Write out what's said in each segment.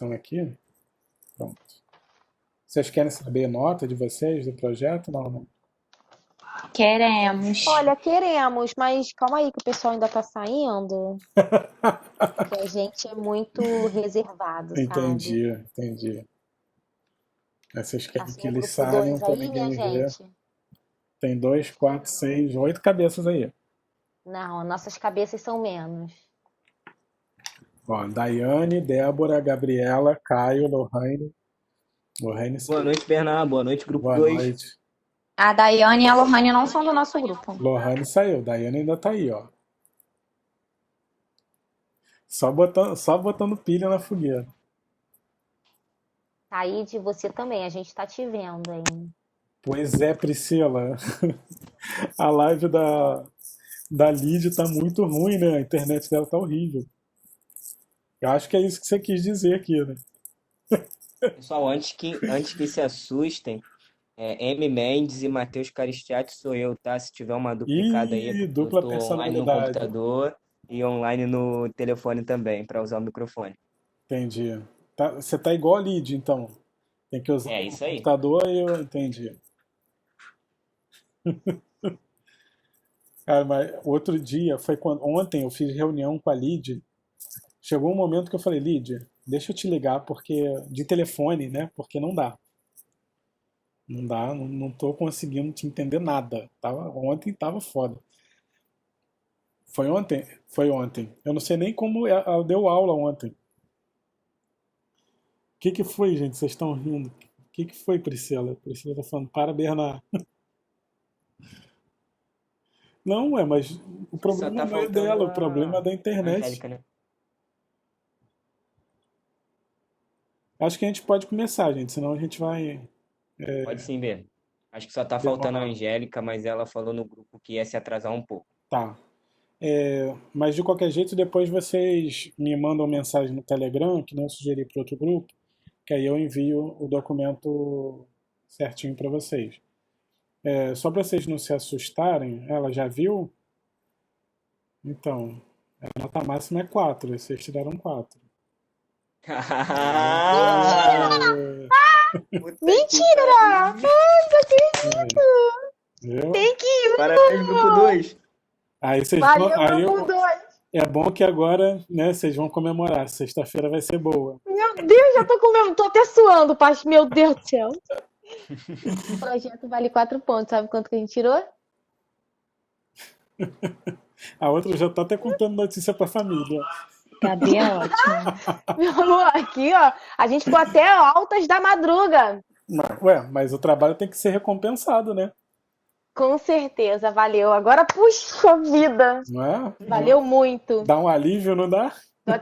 apresentação aqui. Pronto. Vocês querem saber a nota de vocês do projeto? Não, não. Queremos. Olha, queremos, mas calma aí que o pessoal ainda tá saindo, que a gente é muito reservado, sabe? Entendi, entendi. Aí vocês querem que Passou o eles grupo saiam 2 para aí, minha ninguém ver. gente. Tem 2, 4, 6, 8 cabeças aí. Não, nossas cabeças são menos. Ó, Daiane, Débora, Gabriela, Caio, Lohane. Lohane Boa saiu. noite, Bernardo. Boa noite, grupo Boa 2. noite. A Daiane e a Lohane não são do nosso grupo. Lohane saiu. Daiane ainda tá aí, ó. Só botando pilha na fogueira. Taíde, você também, a gente tá te vendo, hein? Pois é, Priscila. A live da Lid tá muito ruim, né? A internet dela tá horrível. Eu acho que é isso que você quis dizer aqui, né? Pessoal, antes que se assustem, M. Mendes e Matheus Caristiati sou eu, tá? Se tiver uma duplicada aí, é Ih, porque eu dupla tô online no personalidade. computador e online no telefone também, para usar o microfone. Entendi. Você tá igual a Lid, então. Tem que usar É o isso aí. computador e eu entendi. Cara, mas outro dia, foi quando ontem eu fiz reunião com a Lid. Chegou um momento que eu falei, Lid, deixa eu te ligar porque de telefone, né? Porque não dá. Não dá, não tô conseguindo te entender nada. Ontem tava foda. Foi ontem? Foi ontem. Eu não sei nem como ela deu aula ontem. O que foi, gente? Vocês estão rindo? O que foi, Priscila? Priscila tá falando, para, Bernardo. Não, mas o Só problema tá não é dela, faltando o problema é a da internet. Angélica, né? Acho que a gente pode começar, gente, senão a gente vai Pode sim, ver. Acho que só tá faltando a demorar. Angélica, mas ela falou no grupo que ia se atrasar um pouco. Tá. Mas de qualquer jeito, depois vocês me mandam mensagem no Telegram, que nem eu sugeri para outro grupo, que aí eu envio o documento certinho para vocês. Só para vocês não se assustarem, ela já viu? Então, a nota máxima é 4, vocês tiraram 4. Puta que Mentira! Ai, pariu. não acredito! Viu? Tem que ir! Parabéns, grupo 2. Aí vocês vão, Valeu, grupo 2! é bom que agora, né, vocês vão comemorar. Sexta-feira vai ser boa. Meu Deus, já tô comendo, tô até suando, Paty. Meu Deus do céu. O projeto vale 4 pontos, sabe quanto que a gente tirou? A outra já tá até contando notícia pra família. Gabi é ótimo. Meu amor, aqui, ó, a gente ficou até altas da madruga. Mas o trabalho tem que ser recompensado, né? Com certeza, valeu. Agora, puxa vida, Não é? valeu muito. Dá um alívio, não dá?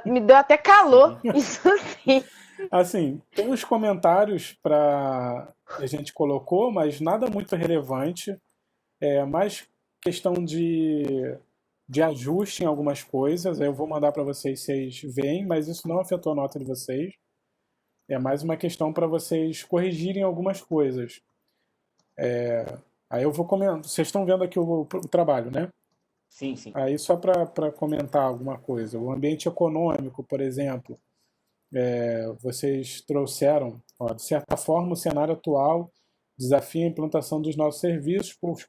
Me deu até calor, isso sim. Assim, tem uns comentários para a gente colocou, mas nada muito relevante. É mais questão de ajuste em algumas coisas. Eu vou mandar para vocês, vocês veem, mas isso não afetou a nota de vocês. É mais uma questão para vocês corrigirem algumas coisas. Aí eu vou comentar. Vocês estão vendo aqui o trabalho, né? Sim, sim. Aí só para comentar alguma coisa. O ambiente econômico, por exemplo, vocês trouxeram, ó, de certa forma, o cenário atual desafia a implantação dos nossos serviços, pois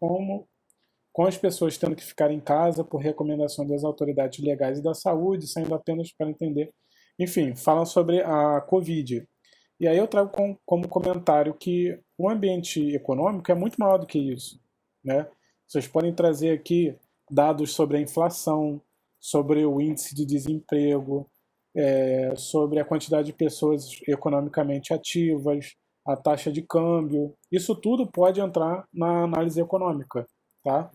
com as pessoas tendo que ficar em casa por recomendação das autoridades legais e da saúde, saindo apenas para entender. Enfim, falam sobre a Covid. E aí eu trago como comentário que o ambiente econômico é muito maior do que isso, né? Vocês podem trazer aqui dados sobre a inflação, sobre o índice de desemprego, sobre a quantidade de pessoas economicamente ativas, a taxa de câmbio. Isso tudo pode entrar na análise econômica, tá?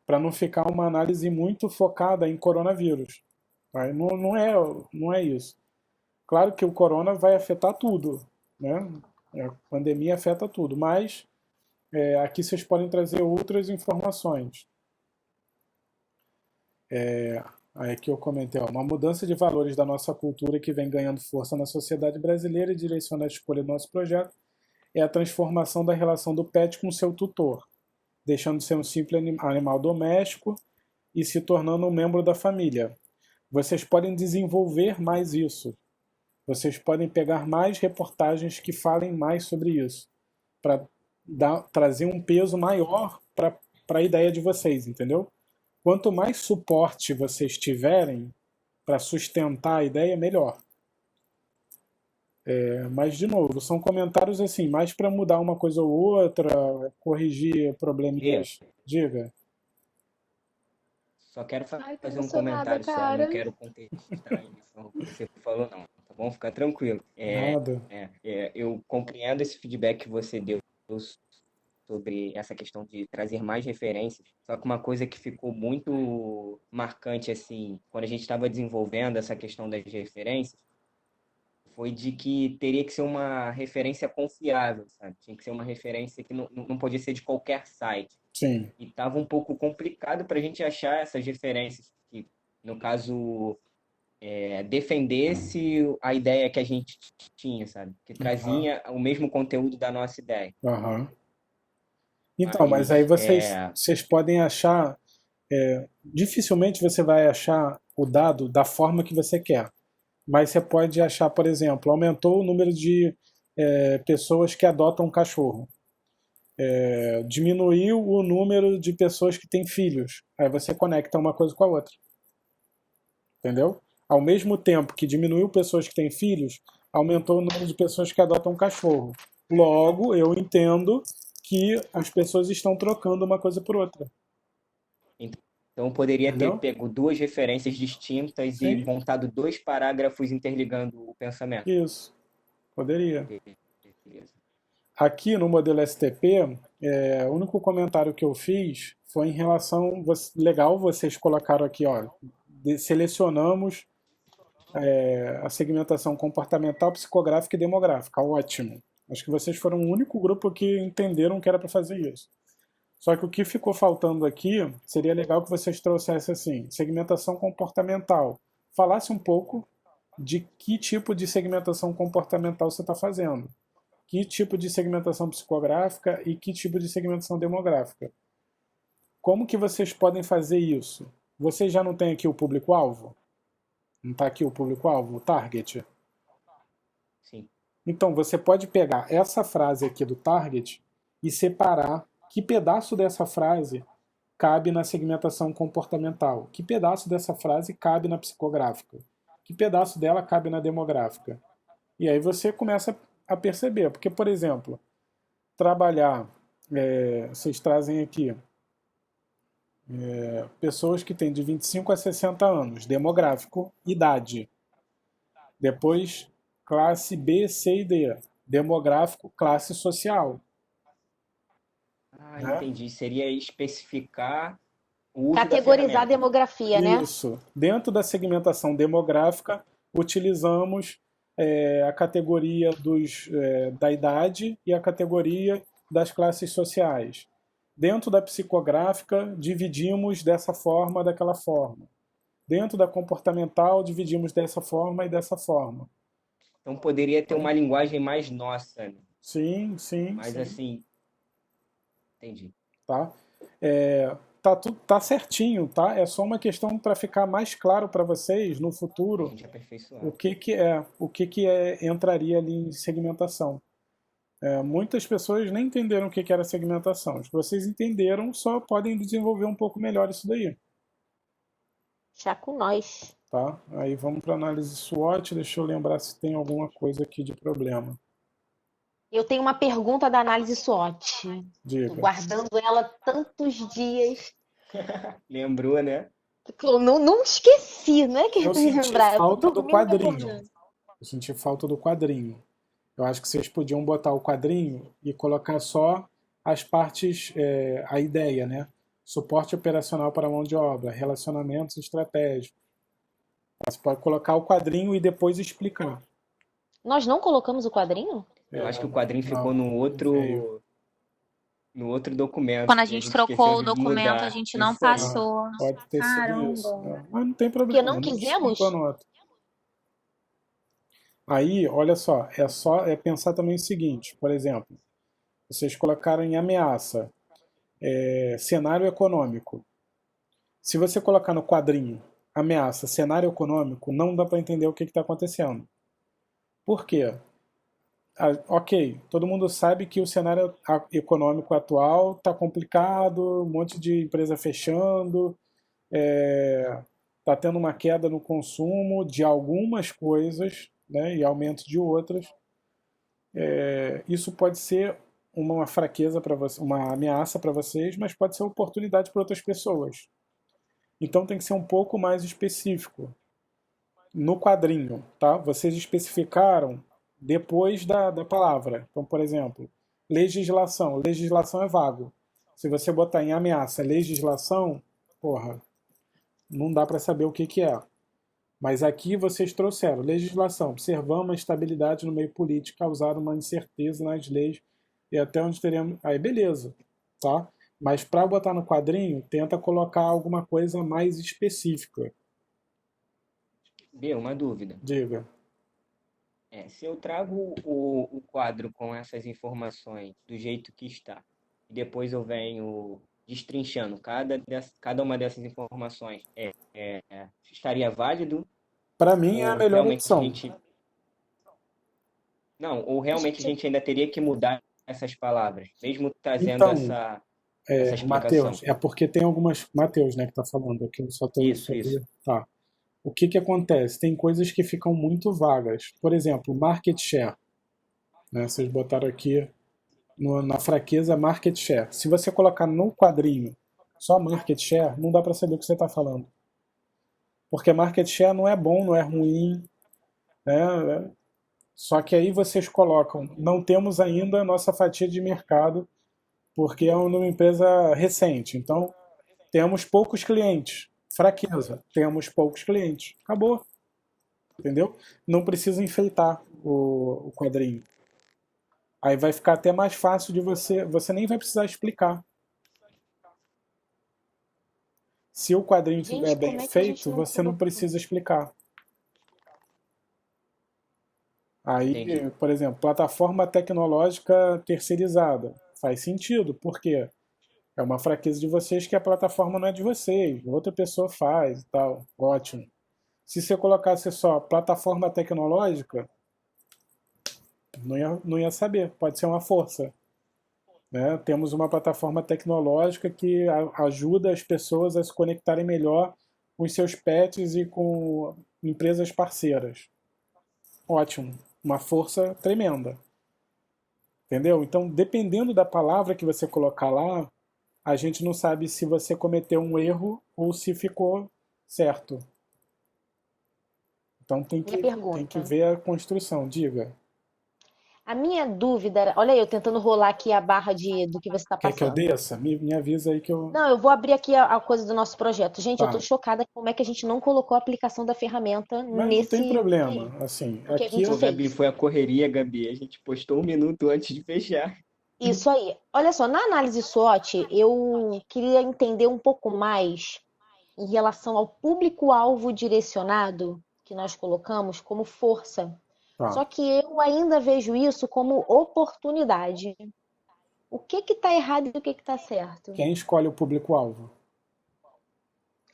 Para não ficar uma análise muito focada em coronavírus. Tá? Não é isso. Claro que o corona vai afetar tudo, né? A pandemia afeta tudo, mas aqui vocês podem trazer outras informações. Aí que eu comentei, ó, uma mudança de valores da nossa cultura que vem ganhando força na sociedade brasileira e direciona a escolha do nosso projeto é a transformação da relação do pet com seu tutor, deixando de ser um simples animal doméstico e se tornando um membro da família. Vocês podem desenvolver mais isso. vocês podem pegar mais reportagens que falem mais sobre isso, para trazer um peso maior para a ideia de vocês, entendeu? Quanto mais suporte vocês tiverem para sustentar a ideia, melhor. Mas, de novo, são comentários assim, mais para mudar uma coisa ou outra, corrigir probleminhas. Diga. Só quero Ai, tô fazer um emocionada, comentário só, cara. não quero contestar o que você falou, não, tá bom? Fica tranquilo. Nada. Eu compreendo esse feedback que você deu sobre essa questão de trazer mais referências, só que uma coisa que ficou muito marcante, assim, quando a gente estava desenvolvendo essa questão das referências, foi de que teria que ser uma referência confiável, sabe? Tinha que ser uma referência que não podia ser de qualquer site. Sim. E estava um pouco complicado para a gente achar essas referências que, no caso, defendesse a ideia que a gente tinha, sabe? Que Aham. trazia o mesmo conteúdo da nossa ideia. Aham. Então, mas aí Mas, vocês podem achar. Dificilmente você vai achar o dado da forma que você quer. Mas você pode achar, por exemplo, aumentou o número de pessoas que adotam um cachorro. Diminuiu o número de pessoas que têm filhos. Aí você conecta uma coisa com a outra. Entendeu? Ao mesmo tempo que diminuiu pessoas que têm filhos, aumentou o número de pessoas que adotam um cachorro. Logo, eu entendo que as pessoas estão trocando uma coisa por outra. então, poderia ter Entendeu? pego duas referências distintas e Sim, montado dois parágrafos interligando o pensamento. isso. Poderia. Beleza. Aqui no modelo STP, o único comentário que eu fiz foi em relação. Legal, vocês colocaram aqui, ó. Selecionamos a segmentação comportamental, psicográfica e demográfica. Ótimo. Acho que vocês foram o único grupo que entenderam que era para fazer isso. Só que o que ficou faltando aqui seria legal que vocês trouxessem assim, segmentação comportamental. Falasse um pouco de que tipo de segmentação comportamental você está fazendo. Que tipo de segmentação psicográfica e que tipo de segmentação demográfica. Como que vocês podem fazer isso? Vocês já não têm aqui o público-alvo? Não está aqui o público-alvo, o target? Sim. Então, você pode pegar essa frase aqui do target e separar que pedaço dessa frase cabe na segmentação comportamental, que pedaço dessa frase cabe na psicográfica, que pedaço dela cabe na demográfica. E aí você começa a perceber, porque, por exemplo, trabalhar, vocês trazem aqui, pessoas que têm de 25 a 60 anos, demográfico, idade. Depois, classe B, C e D, demográfico, classe social. Né? Entendi. Seria especificar o uso da Categorizar a ferramenta. demografia, né? Isso. Dentro da segmentação demográfica, utilizamos a categoria da idade e a categoria das classes sociais. Dentro da psicográfica, dividimos dessa forma, daquela forma. Dentro da comportamental, dividimos dessa forma e dessa forma. Então poderia ter uma linguagem mais nossa, né? Sim, sim, Mas sim. assim, entendi. Tá? Tá certinho, tá? É só uma questão para ficar mais claro para vocês no A futuro gente aperfeiçoar. o que entraria ali em segmentação. Muitas pessoas nem entenderam o que era segmentação. Se vocês entenderam, só podem desenvolver um pouco melhor isso daí. Já com nós. Tá? Aí vamos para análise SWOT. Deixa eu lembrar se tem alguma coisa aqui de problema. Eu tenho uma pergunta da análise SWOT. Tô Diga. guardando ela tantos dias. Lembrou, né? Eu não esqueci, não é que Eu eu me senti lembrar. Eu falta tô do dormindo quadrinho. acordando. Eu senti falta do quadrinho. Eu acho que vocês podiam botar o quadrinho e colocar só as partes, a ideia, né? Suporte operacional para a mão de obra, relacionamentos estratégicos. Você pode colocar o quadrinho e depois explicar. Nós não colocamos o quadrinho? Eu acho que o quadrinho ficou Não, no veio. outro documento Quando a que a gente gente trocou esqueceu o de documento, a mudar. gente não Isso aí. passou. Pode ter sido isso. Caramba. Mas não tem Porque problema. não A gente quisemos? descontou a nota. Aí, olha só, pensar também o seguinte, por exemplo, vocês colocaram em ameaça, cenário econômico. Se você colocar no quadrinho ameaça, cenário econômico, não dá para entender o que está acontecendo. Por quê? Ok, todo mundo sabe que o cenário econômico atual está complicado, um monte de empresa fechando, está tendo uma queda no consumo de algumas coisas, né, e aumento de outras. Isso pode ser uma fraqueza para você, uma ameaça para vocês, mas pode ser oportunidade para outras pessoas. Então tem que ser um pouco mais específico. No quadrinho, tá? Vocês especificaram depois da palavra. Então, por exemplo, legislação. Legislação é vago. Se você botar em ameaça legislação, porra, não dá para saber o que que é. Mas aqui vocês trouxeram legislação. Observamos a estabilidade no meio político, causar uma incerteza nas leis e até onde teremos. Aí, beleza, tá? Mas para botar no quadrinho, tenta colocar alguma coisa mais específica. B, uma dúvida. Diga. Se eu trago o quadro com essas informações do jeito que está, e depois eu venho destrinchando cada uma dessas informações, estaria válido? Para mim é a Ou melhor realmente a opção. gente. Não, ou realmente a gente ainda teria que mudar essas palavras, mesmo trazendo Então, essa explicação? Matheus, é porque tem algumas. Matheus, né, que tá falando aqui, eu só tô. Isso, isso. Tá. O que que acontece? Tem coisas que ficam muito vagas. Por exemplo, market share. Né? Vocês botaram aqui na fraqueza market share. Se você colocar no quadrinho só market share, não dá para saber o que você está falando. Porque market share não é bom, não é ruim. Né? Só que aí vocês colocam, não temos ainda a nossa fatia de mercado, porque é uma empresa recente. Então, temos poucos clientes. Fraqueza, temos poucos clientes. Acabou. Entendeu? Não precisa enfeitar o quadrinho. Aí vai ficar até mais fácil de você nem vai precisar explicar. Se o quadrinho estiver Gente, bem como é que a gente feito, não você não colocou? precisa explicar. Aí, Entendi. por exemplo, plataforma tecnológica terceirizada. Faz sentido, porque é uma fraqueza de vocês que a plataforma não é de vocês, outra pessoa faz e tal. Ótimo. Se você colocasse só plataforma tecnológica, não ia saber. Pode ser uma força. Né? Temos uma plataforma tecnológica que ajuda as pessoas a se conectarem melhor com os seus pets e com empresas parceiras. Ótimo. Uma força tremenda. Entendeu? Então, dependendo da palavra que você colocar lá, a gente não sabe se você cometeu um erro ou se ficou certo. Então tem Minha que pergunta. ver a construção. Diga. A minha dúvida era, olha aí, eu tentando rolar aqui a barra do que você está Quer que eu passando. desça? Me avisa aí que eu. Não, eu vou abrir aqui a coisa do nosso projeto. Gente, eu tô Tá. chocada como é que a gente não colocou a aplicação da ferramenta Mas não tem nesse problema. aí. Assim, Porque a aqui gente Ô, Gabi, fez. foi a correria, Gabi. A gente postou 1 minuto antes de fechar. Isso aí. Olha só, na análise SWOT, eu queria entender um pouco mais em relação ao público-alvo direcionado que nós colocamos como força. tá. Só que eu ainda vejo isso como oportunidade. O que que tá errado e o que que tá certo? Quem escolhe o público-alvo?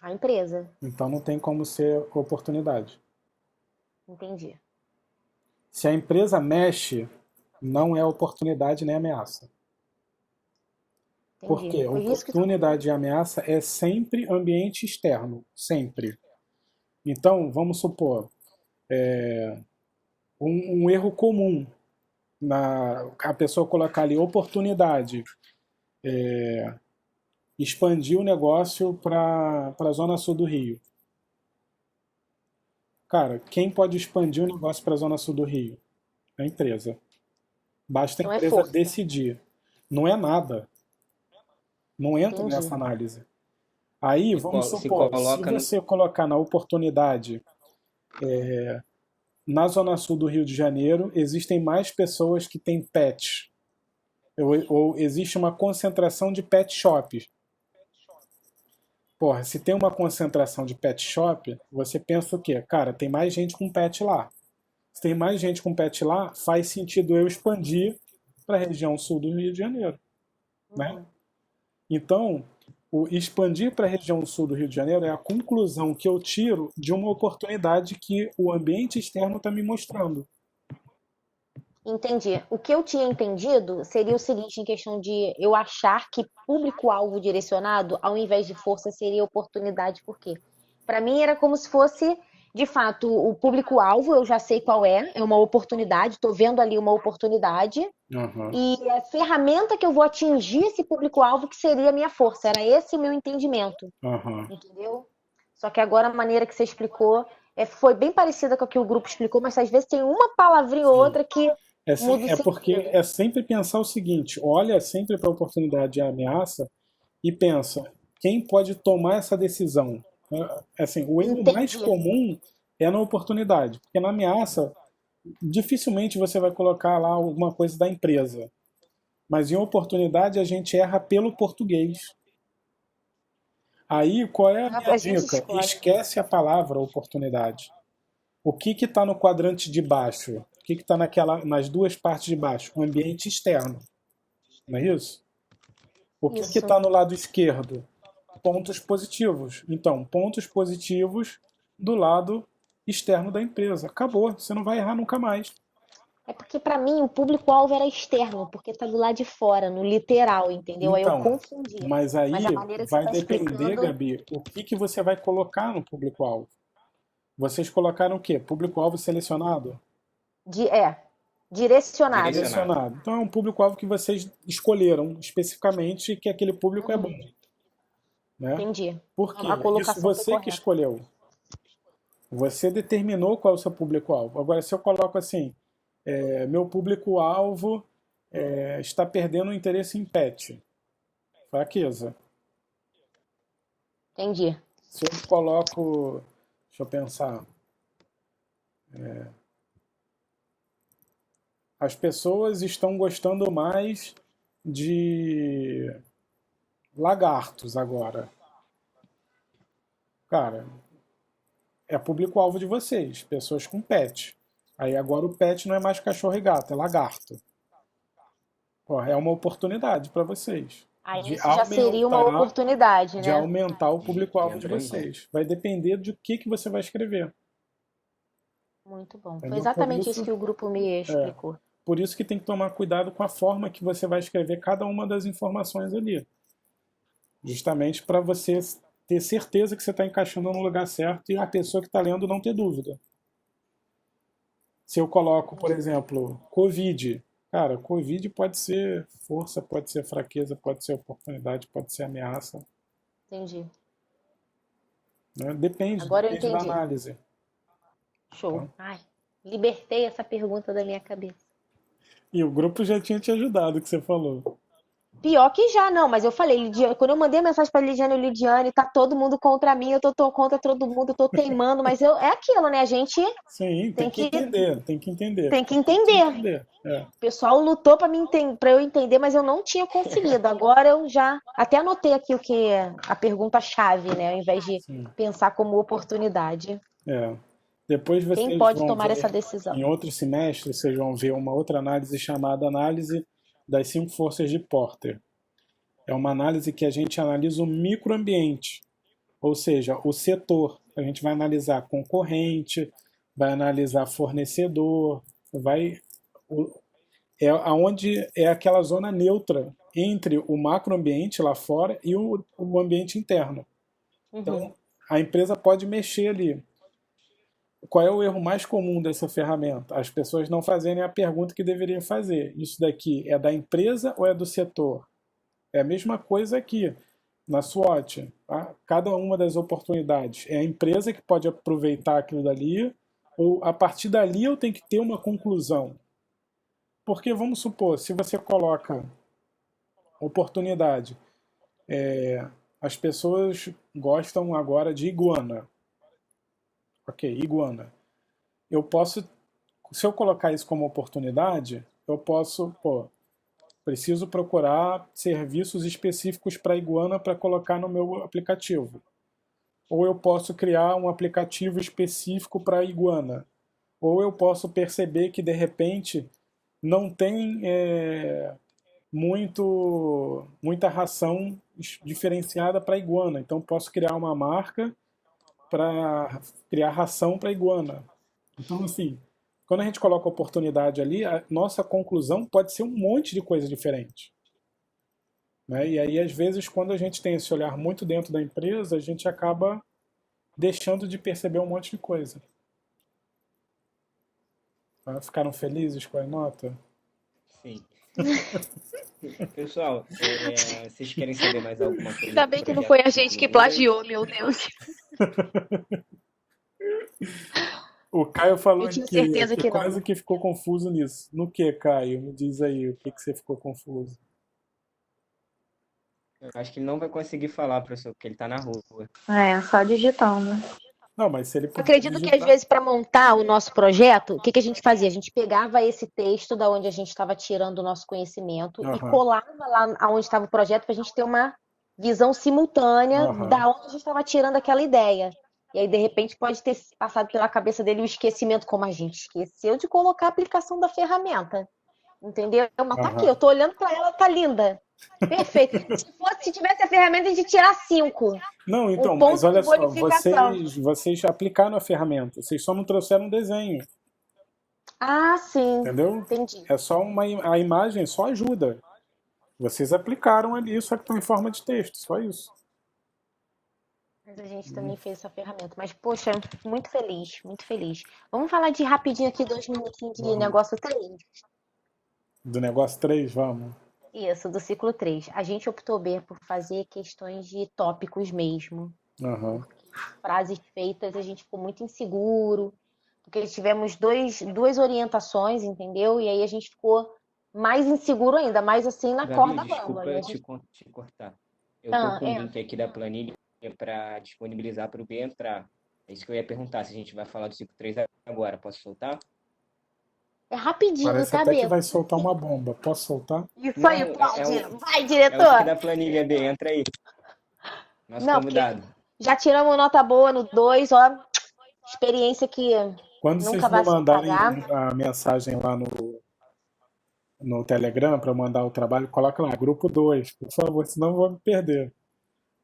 A empresa. Então não tem como ser oportunidade. Entendi. Se a empresa mexe, não é oportunidade nem ameaça. Entendi. Porque Foi isso que oportunidade e ameaça é sempre ambiente externo. Sempre. Então, vamos supor, um erro comum a pessoa colocar ali oportunidade, expandir o negócio para a zona sul do Rio. Cara, quem pode expandir o negócio para a zona sul do Rio? A empresa. Basta a não é empresa força. decidir. Não é nada. Não entra Entendi. nessa análise. Aí, vamos Se supor, se coloca. você colocar na oportunidade na zona sul do Rio de Janeiro, existem mais pessoas que têm pets. Ou existe uma concentração de pet shops. Porra, se tem uma concentração de pet shop, você pensa o quê? Cara, tem mais gente com pet lá. Se tem mais gente com pet lá, faz sentido eu expandir para a região sul do Rio de Janeiro. Né? Então, o expandir para a região sul do Rio de Janeiro é a conclusão que eu tiro de uma oportunidade que o ambiente externo está me mostrando. Entendi. O que eu tinha entendido seria o seguinte, em questão de eu achar que público-alvo direcionado, ao invés de força, seria oportunidade. Por quê? Para mim era como se fosse, de fato, o público-alvo, eu já sei qual é uma oportunidade, estou vendo ali uma oportunidade, Aham, e a ferramenta que eu vou atingir esse público-alvo que seria a minha força. Era esse o meu entendimento, aham. entendeu? Só que agora a maneira que você explicou foi bem parecida com a que o grupo explicou, mas às vezes tem uma palavrinha ou Sim. outra que muda o É porque sentido. é sempre pensar o seguinte: olha sempre para a oportunidade e a ameaça e pensa, quem pode tomar essa decisão? Assim, o erro mais Entendi. comum é na oportunidade, porque na ameaça dificilmente você vai colocar lá alguma coisa da empresa. Mas em oportunidade a gente erra pelo português. Aí, qual é a minha A gente dica? escolhe. Esquece a palavra oportunidade. O que está no quadrante de baixo? O que está nas duas partes de baixo? O ambiente externo, não é isso? O que Isso. está no lado esquerdo? Pontos positivos. Então, pontos positivos do lado externo da empresa. Acabou, você não vai errar nunca mais. É porque para mim o público-alvo era externo, porque tá do lado de fora, no literal, entendeu? Aí eu Então, confundi. mas Mas a aí maneira que você vai tá depender, explicando Gabi, o que você vai colocar no público-alvo. Vocês colocaram o quê? Público-alvo selecionado? é direcionado. Direcionado. Direcionado. Então é um público-alvo que vocês escolheram especificamente que aquele público é bom, Uhum, né? entendi. Por A quê? Isso colocação foi você que correta. escolheu. Você determinou qual é o seu público-alvo. Agora, se eu coloco assim, meu público-alvo está perdendo o interesse em pet, fraqueza. Entendi. Se eu coloco, deixa eu pensar, as pessoas estão gostando mais de lagartos agora. Cara, é público-alvo de vocês, pessoas com pet. Aí agora o pet não é mais cachorro e gato, é lagarto. Pô, é uma oportunidade para vocês Aí de isso já seria uma oportunidade, né? aumentar o público-alvo de Entra aí. vocês. Vai depender do que você vai escrever. Muito bom. Foi Entendeu? Por exatamente isso isso, que o grupo me explicou. por isso que tem que tomar cuidado com a forma que você vai escrever cada uma das informações ali. Justamente para você ter certeza que você está encaixando no lugar certo e a pessoa que está lendo não ter dúvida. Se eu coloco, por Entendi. exemplo, Covid, cara, Covid pode ser força, pode ser fraqueza, pode ser oportunidade, pode ser ameaça, Entendi. né? Agora eu Depende da entendi. análise. Show. Tá? Ai, libertei essa pergunta da minha cabeça. E o grupo já tinha te ajudado, que você falou. Pior que já, não, mas eu falei, Lidiane, quando eu mandei a mensagem pra Lidiane e Lidiane, tá todo mundo contra mim, eu tô contra todo mundo, eu tô teimando, mas é aquilo, né? A gente Sim, tem tem que que, entender, tem que entender. tem que Tem que entender. entender. É, O pessoal lutou pra eu entender, mas eu não tinha conseguido. Agora eu já até anotei aqui o que é a pergunta-chave, né? Ao invés de sim. pensar como oportunidade. É. Depois Quem vocês pode vão tomar essa ver, decisão? em outro semestre, vocês vão ver uma outra análise chamada análise das 5 forças de Porter. É uma análise que a gente analisa o microambiente, ou seja, o setor. A gente vai analisar concorrente, vai analisar fornecedor, vai aonde é aquela zona neutra entre o macroambiente lá fora e o ambiente interno. Uhum. Então, a empresa pode mexer ali. Qual é o erro mais comum dessa ferramenta? As pessoas não fazerem a pergunta que deveriam fazer. Isso daqui é da empresa ou é do setor? É a mesma coisa aqui na SWOT. Tá? Cada uma das oportunidades é a empresa que pode aproveitar aquilo dali, ou a partir dali eu tenho que ter uma conclusão. Porque vamos supor, se você coloca oportunidade, as pessoas gostam agora de iguana. Ok, iguana. Eu posso, se eu colocar isso como oportunidade, eu posso, preciso procurar serviços específicos para iguana para colocar no meu aplicativo. Ou eu posso criar um aplicativo específico para iguana. Ou eu posso perceber que de repente não tem muita ração diferenciada para iguana. Então posso criar uma marca para criar ração para iguana. Então, assim, Quando a gente coloca oportunidade ali, a nossa conclusão pode ser um monte de coisa diferente. Né? E aí, às vezes, quando a gente tem esse olhar muito dentro da empresa, a gente acaba deixando de perceber um monte de coisa. Tá? Ficaram felizes com a nota? Sim. Pessoal, vocês querem saber mais alguma coisa Ainda do bem que não projeto foi a Ciclo gente que 2? plagiou, meu Deus. O Caio falou Eu tinha que, certeza que que quase não. que ficou confuso nisso. No que, Caio? Me diz aí, o que que você ficou confuso? Eu acho que ele não vai conseguir falar, professor, porque ele tá na rua. É, só digitando. Não, mas se ele Eu puder acredito que às digitar. vezes para montar o nosso projeto, o que que a gente fazia? A gente pegava esse texto da onde a gente estava tirando o nosso conhecimento e Aham, colava lá onde estava o projeto para a gente ter uma visão simultânea aham. da onde a gente estava tirando aquela ideia. E aí, de repente, pode ter passado pela cabeça dele o esquecimento, como a gente esqueceu de colocar a aplicação da ferramenta. Entendeu? Mas tá aqui, eu Aham. tô olhando para ela, tá linda. Perfeito. Se tivesse a ferramenta, a gente tirar 5. Não, Um então, mas ponto de olha só, bonificação. vocês aplicaram a ferramenta, vocês só não trouxeram um desenho, Ah, sim. entendeu? Entendi. É só a imagem só ajuda. Vocês aplicaram ali, só que está em forma de texto, só isso. Mas a gente também fez essa ferramenta. Mas, poxa, muito feliz, muito feliz. Vamos falar de rapidinho aqui, 2 minutinhos de Vamos. negócio 3. Do negócio 3, vamos. Isso, do ciclo 3. A gente optou bem por fazer questões de tópicos mesmo. Aham. Frases feitas, a gente ficou muito inseguro. Porque tivemos duas orientações, entendeu? E aí a gente ficou mais inseguro ainda, mais assim na Gabi, corda bamba. desculpa E a te gente... te cortar. Eu tô com o É. link aqui da planilha para disponibilizar para o B entrar. É isso que eu ia perguntar, se a gente vai falar do ciclo 3 agora. Posso soltar? É rapidinho, Parece tá, até que Bê? vai soltar uma bomba. Posso soltar? Isso aí, Não, pode. Vai, é o link diretor. da planilha, B. Entra aí. Nosso Não, porque convidado. já tiramos nota boa no 2, ó. Experiência que Quando vocês nunca me vai se mandarem pagar. a mensagem lá no Telegram para mandar o trabalho, coloca lá, grupo 2, por favor, senão eu vou me perder.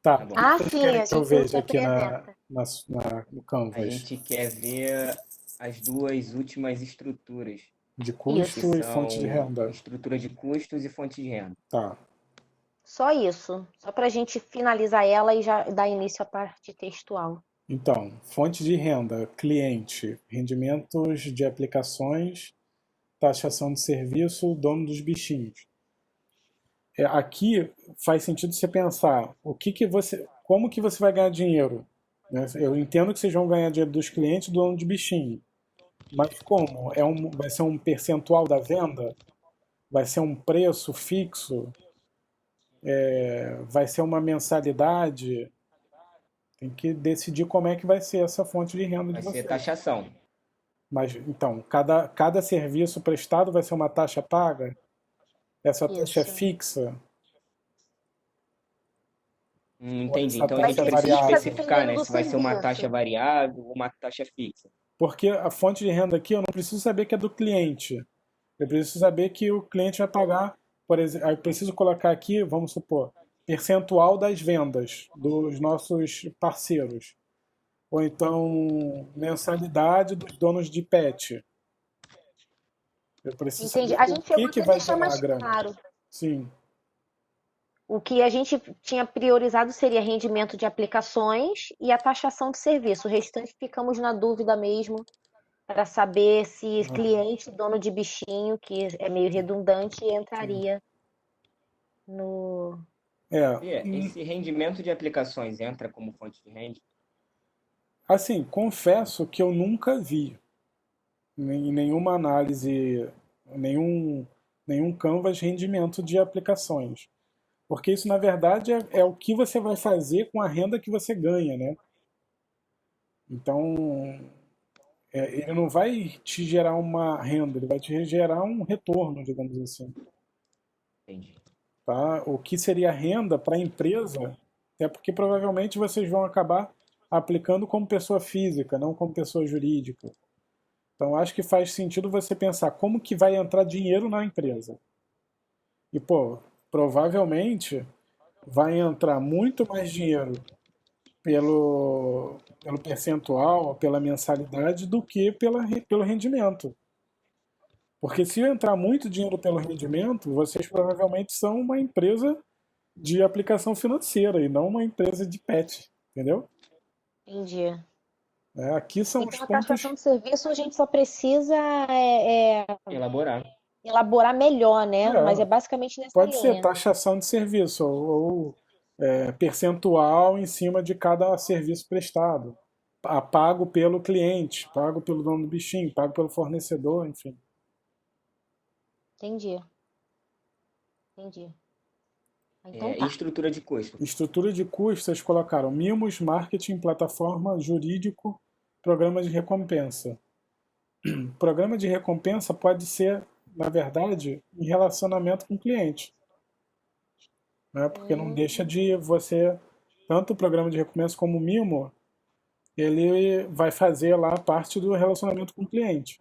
Tá, Tá o bom. que que Ah, vocês sim, querem a que eu gente veja aqui apresenta. no A Canvas? gente quer ver as duas últimas estruturas, De Isso. custo que e fonte de são renda. estrutura de custos e fonte de renda. Tá. Só isso. Só pra gente finalizar ela e já dar início à parte textual. Então, fonte de renda, cliente, rendimentos de aplicações, taxação de serviço, dono dos bichinhos. Aqui faz sentido você pensar como que você vai ganhar dinheiro, né? Eu entendo que vocês vão ganhar dinheiro dos clientes do dono de bichinho, mas como? Vai ser um percentual da venda? Vai ser um preço fixo? Vai ser uma mensalidade? Tem que decidir como é que vai ser essa fonte de renda de Vai ser vocês. taxação. Mas então, cada serviço prestado vai ser uma taxa paga? Essa taxa é Isso. fixa? Ou Entendi. essa Então a Vai gente taxa é ser precisa fixa variável? especificar, dependendo né? do Se vai ser uma taxa serviço. variável ou uma taxa fixa. Porque a fonte de renda aqui eu não preciso saber que é do cliente. Eu preciso saber que o cliente vai pagar, por exemplo, eu preciso colocar aqui, vamos supor, percentual das vendas dos nossos parceiros. Ou então mensalidade dos donos de pet. Eu preciso Entendi. saber A o gente chegou que até a vai deixar gerar a mais grana. claro. Sim. O que a gente tinha priorizado seria rendimento de aplicações e a taxação de serviço. O restante ficamos na dúvida mesmo para saber se cliente, dono de bichinho, que é meio redundante, entraria no. É, Esse rendimento de aplicações entra como fonte de renda? assim, confesso que eu nunca vi em nenhuma análise, nenhum Canvas rendimento de aplicações. Porque isso, na verdade, é o que você vai fazer com a renda que você ganha, né? Então, ele não vai te gerar uma renda, ele vai te gerar um retorno, digamos assim. Entendi. Tá? O que seria renda para a empresa, até porque provavelmente vocês vão acabar aplicando como pessoa física, não como pessoa jurídica. Então, acho que faz sentido você pensar como que vai entrar dinheiro na empresa. E, pô, provavelmente vai entrar muito mais dinheiro pelo percentual, pela mensalidade, do que pelo rendimento. Porque se entrar muito dinheiro pelo rendimento, vocês provavelmente são uma empresa de aplicação financeira e não uma empresa de pet, entendeu? Entendi. Aqui são os Então, a pontos. taxação de serviço a gente só precisa Elaborar. elaborar melhor, né? Mas é É, basicamente nessa pode ser linha. taxação de serviço ou percentual em cima de cada serviço prestado. Pago pelo cliente, pago pelo dono do bichinho, pago pelo fornecedor, enfim. Entendi, entendi. Então E tá. estrutura de custo. Estrutura de custos, vocês colocaram mimos, marketing, plataforma, jurídico, programa de recompensa. Programa de recompensa pode ser, na verdade, em relacionamento com o cliente, né? Porque não deixa Hum, de você, tanto o programa de recompensa como o mimo, ele vai fazer lá parte do relacionamento com o cliente.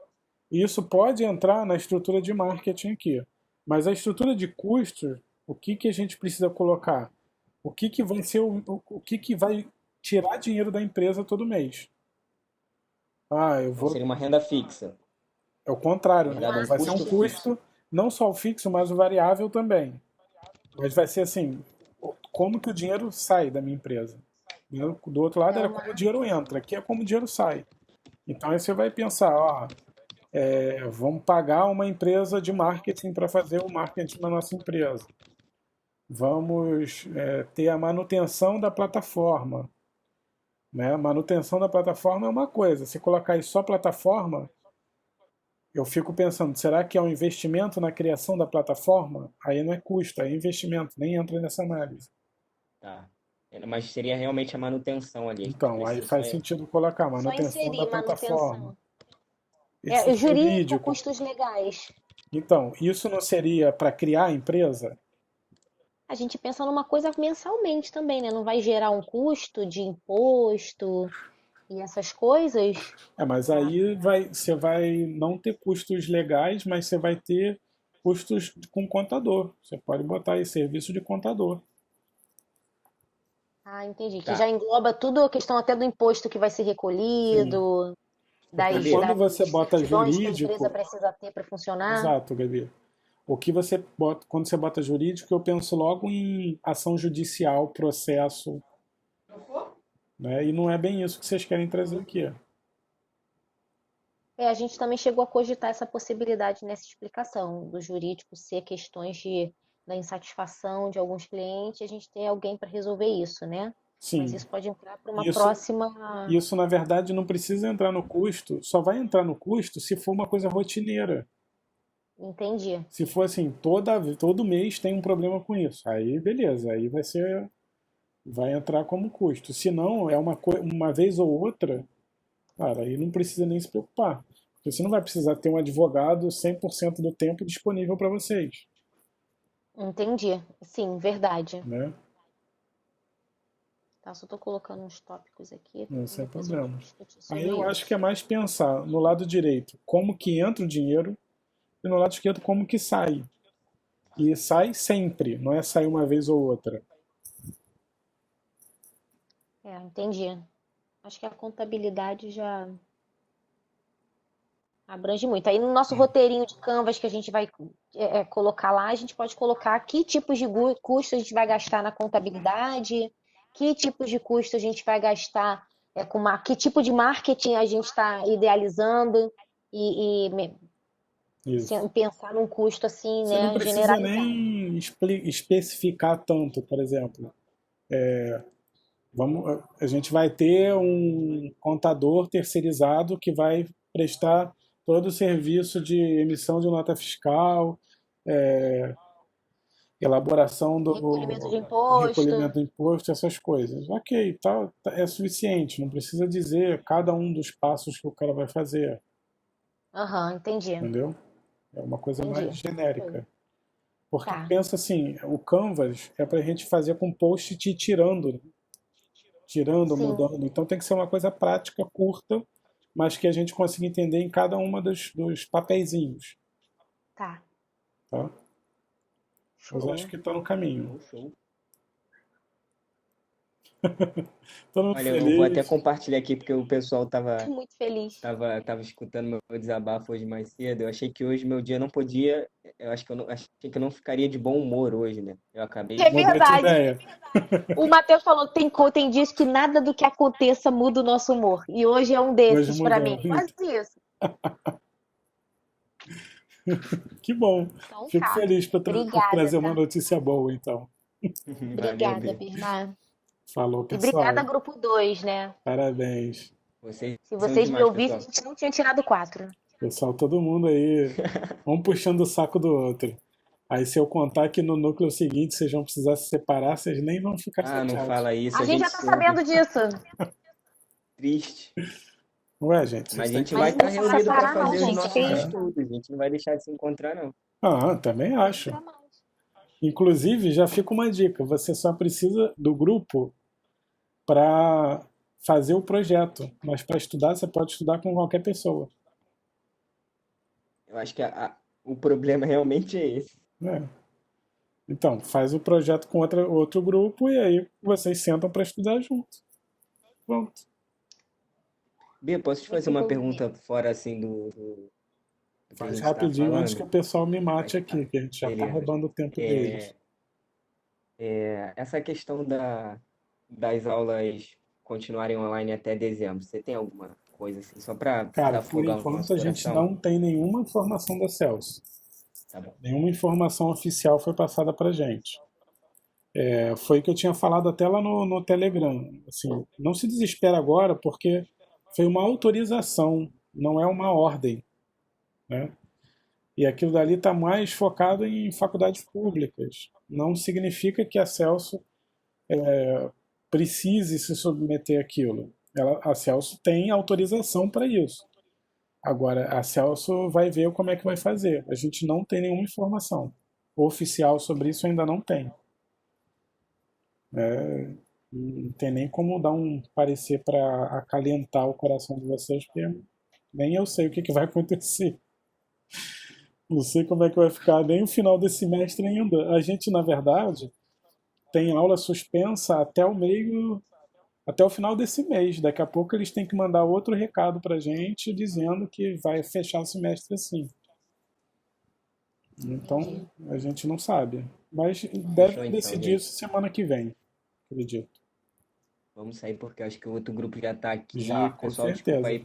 E isso pode entrar na estrutura de marketing aqui. Mas a estrutura de custos, o que, que a gente precisa colocar? O que, que vai ser o que, que vai tirar dinheiro da empresa todo mês? Ah, eu Então vou. seria uma renda fixa. É o Na contrário, né? verdade, um Vai ser um custo fixo. custo, não só o fixo, mas o variável também. Mas vai ser assim, como que o dinheiro sai da minha empresa? Do outro lado é era uma. como o dinheiro entra, aqui é como o dinheiro sai. Então aí você vai pensar, ó, vamos pagar uma empresa de marketing para fazer o marketing na nossa empresa. Vamos ter a manutenção da plataforma. Né? Manutenção da plataforma é uma coisa. Se colocar aí só plataforma, eu fico pensando, será que é um investimento na criação da plataforma? Aí não é custo, é investimento, nem entra nessa análise. Tá. Mas seria realmente a manutenção ali. A gente Então, aí precisa só. faz sentido colocar Só manutenção da inserir plataforma. manutenção. Esse O jurídico, jurídico. custos legais. Então, isso não seria para criar a empresa? A gente pensa numa coisa mensalmente também, né? Não vai gerar um custo de imposto e essas coisas. Mas Ah, aí você vai não ter custos legais, mas você vai ter custos com contador. Você pode botar aí serviço de contador. entendi. Que Tá. já engloba tudo a questão até do imposto que vai ser Sim. recolhido, Porque Gabi, quando das você bota certidões que a empresa jurídico, precisa ter para funcionar. exato, Gabi. O que você bota, quando você bota jurídico, eu penso logo em ação judicial, processo, né? E não é bem isso que vocês querem trazer aqui. A gente também chegou a cogitar essa possibilidade nessa explicação do jurídico ser questões da insatisfação de alguns clientes, a gente ter alguém para resolver isso, né? Mas Sim, isso pode entrar para uma isso, próxima. isso na verdade não precisa entrar no custo, só vai entrar no custo se for uma coisa rotineira. Entendi. Se for assim, todo mês tem um problema com isso. Aí beleza, aí vai entrar como custo. Se não, é uma vez ou outra, cara, aí não precisa nem se preocupar. Porque você não vai precisar ter um advogado 100% do tempo disponível para vocês, Entendi. Sim, verdade. né? Tá, só tô colocando uns tópicos aqui Não, e sem depois a gente vai problema. discutir Aí sobre eu acho que é isso. mais pensar no lado direito como que entra o dinheiro e no lado esquerdo como que sai. E sai sempre, não é sair uma vez ou outra. Entendi. Acho que a contabilidade já abrange muito. Aí no nosso roteirinho de Canvas que a gente vai colocar lá, a gente pode colocar que tipos de custo a gente vai gastar na contabilidade, que tipos de custo a gente vai gastar que tipo de marketing a gente está idealizando Isso. pensar num custo assim, Você não né, precisa generalizado. nem especificar tanto, por exemplo. A gente vai ter um contador terceirizado que vai prestar todo o serviço de emissão de nota fiscal, é, elaboração Recolhimento de do recolhimento imposto. do imposto, essas coisas. Ok, é suficiente, não precisa dizer cada um dos passos que o cara vai fazer, Aham, entendi. entendeu? É uma coisa mais Entendi. genérica. Porque Tá. pensa assim, o Canvas é para a gente fazer com post-it tirando, Sim, mudando. Então tem que ser uma coisa prática, curta, mas que a gente consiga entender em cada uma dos papeizinhos, tá. tá? Mas acho Show. que está no caminho. Show, show. Todo mundo Olha, eu vou até feliz. compartilhar aqui porque o pessoal Tô muito feliz. tava escutando meu desabafo hoje mais cedo. Eu achei que hoje meu dia não podia, eu acho que eu não, achei que eu não ficaria de bom humor hoje, né? Eu acabei É Mudou de verdade. ideia. O Matheus falou que tem dias que nada do que aconteça muda o nosso humor. E hoje é um Hoje desses pra mudou. mim. Quase isso. Que bom. Então Fico tá. feliz por Obrigada, trazer uma tá? notícia boa, então. Valeu, Obrigada, B. Bernardo. Falou, E obrigada, pessoal. grupo 2, né? Parabéns. Vocês Se são vocês me demais, ouvissem, a pessoal. gente não tinha tirado 4. Pessoal, todo mundo aí, um puxando o saco do outro. Aí se eu contar que no núcleo seguinte vocês vão precisar se separar, vocês nem vão ficar Ah, não chateados. fala isso, A a gente gente já tá soube. sabendo disso. Triste. Ué, gente, Mas vocês a têm gente que Mas vai não estar precisa conversar. reunido para separar, não, fazer os gente. Que nossos isso? É. estudos. A gente não vai deixar de se encontrar, não. Ah, também acho. Nunca mais. Inclusive, já fica uma dica: você só precisa do grupo para fazer o projeto, mas para estudar, você pode estudar com qualquer pessoa. Eu acho que o problema realmente é esse. Né? Então, faz o projeto com outro grupo e aí vocês sentam para estudar junto. Pronto. Bia, posso te Muito fazer uma envolvimento. pergunta fora assim do que a Faz gente está rapidinho antes que falando? o pessoal me mate Mas, aqui, que a gente já está beleza. roubando o tempo deles. Essa questão das aulas continuarem online até dezembro, você tem alguma coisa assim, só para Cara, por desafogar o enquanto nosso a gente coração? não tem nenhuma informação da Celso. Tá bom. Nenhuma informação oficial foi passada para gente. Foi o que eu tinha falado até lá no Telegram. Assim, não se desespera agora, porque foi uma autorização, não é uma ordem. Né? E aquilo dali está mais focado em faculdades públicas. Não significa que a Celso precise se submeter àquilo. A Celso tem autorização para isso. Agora, a Celso vai ver como é que vai fazer. A gente não tem nenhuma informação oficial sobre isso, ainda não tem. Não tem nem como dar um parecer para acalentar o coração de vocês, porque nem eu sei o que vai acontecer. Não sei como é que vai ficar nem o final desse semestre ainda. A gente, na verdade, tem aula suspensa até o final desse mês. Daqui a pouco eles têm que mandar outro recado para a gente dizendo que vai fechar o semestre assim. Entendi. Então a gente não sabe. Mas Fechou deve então, decidir gente. isso semana que vem, acredito. Vamos sair porque eu acho que o outro grupo já está aqui. Já, com Pessoal, desculpa certeza. aí